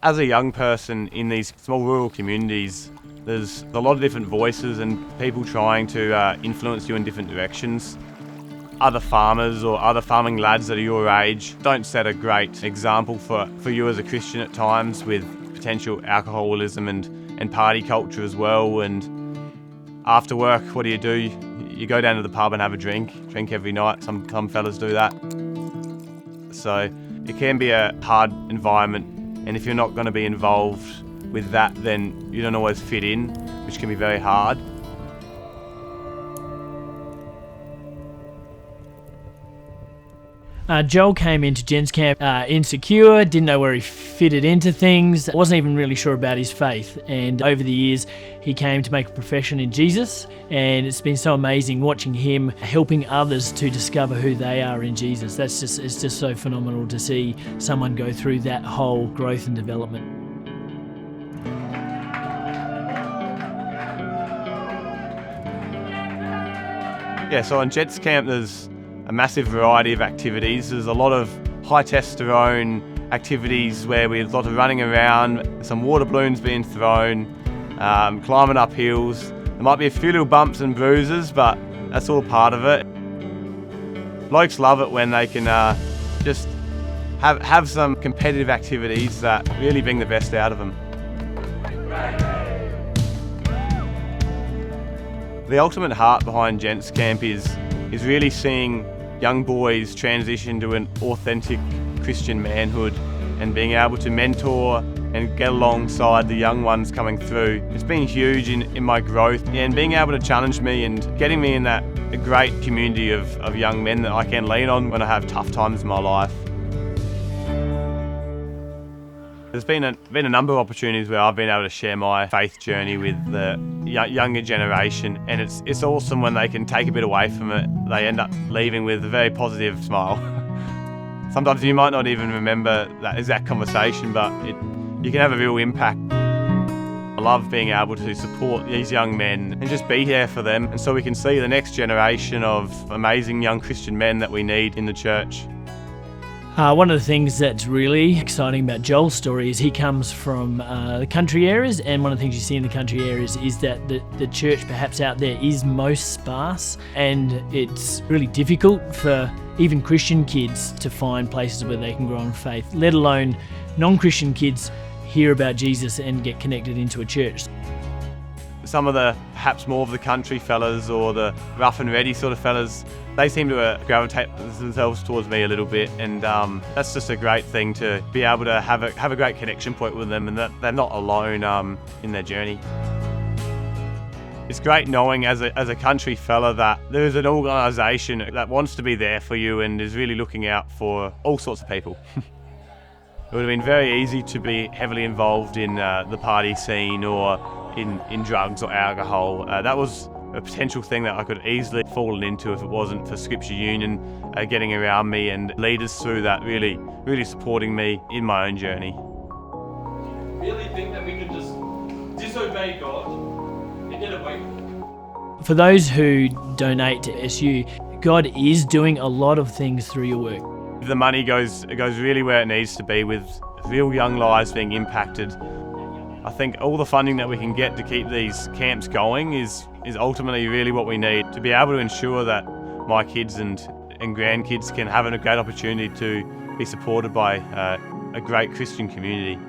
As a young person in these small rural communities, there's a lot of different voices and people trying to influence you in different directions. Other farmers or other farming lads that are your age don't set a great example for you as a Christian at times, with potential alcoholism and party culture as well. And after work, what do? You go down to the pub and have a drink every night. Some fellas do that. So it can be a hard environment, and if you're not going to be involved with that, then you don't always fit in, which can be very hard. Joel came into Gents Camp insecure, didn't know where he fitted into things, wasn't even really sure about his faith. And over the years, he came to make a profession in Jesus, and it's been so amazing watching him helping others to discover who they are in Jesus. It's just so phenomenal to see someone go through that whole growth and development. Yeah, so on Gents Camp there's a massive variety of activities. There's a lot of high testosterone activities where we have a lot of running around, some water balloons being thrown, climbing up hills. There might be a few little bumps and bruises, but that's all part of it. Blokes love it when they can just have some competitive activities that really bring the best out of them. The ultimate heart behind Gents Camp is really seeing young boys transition to an authentic Christian manhood and being able to mentor and get alongside the young ones coming through. It's been huge in my growth and being able to challenge me and getting me in that a great community of young men that I can lean on when I have tough times in my life. There's been a number of opportunities where I've been able to share my faith journey with the younger generation, and it's awesome when they can take a bit away from it. They end up leaving with a very positive smile. Sometimes you might not even remember that exact conversation, but you can have a real impact. I love being able to support these young men and just be there for them, and so we can see the next generation of amazing young Christian men that we need in the church. One of the things that's really exciting about Joel's story is he comes from the country areas, and one of the things you see in the country areas is that the church perhaps out there is most sparse, and it's really difficult for even Christian kids to find places where they can grow in faith, let alone non-Christian kids hear about Jesus and get connected into a church. Some of the perhaps more of the country fellas or the rough and ready sort of fellas, they seem to gravitate themselves towards me a little bit, and that's just a great thing to be able to have a great connection point with them, and that they're not alone in their journey. It's great knowing as a country fella that there is an organisation that wants to be there for you and is really looking out for all sorts of people. It would have been very easy to be heavily involved in the party scene or in drugs or alcohol. That was a potential thing that I could easily have fallen into if it wasn't for Scripture Union getting around me and leaders through that really supporting me in my own journey. Really think that we could just disobey God and get away from it? For those who donate to SU, God is doing a lot of things through your work. The money goes really where it needs to be, with real young lives being impacted. I think all the funding that we can get to keep these camps going is ultimately really what we need to be able to ensure that my kids and grandkids can have a great opportunity to be supported by a great Christian community.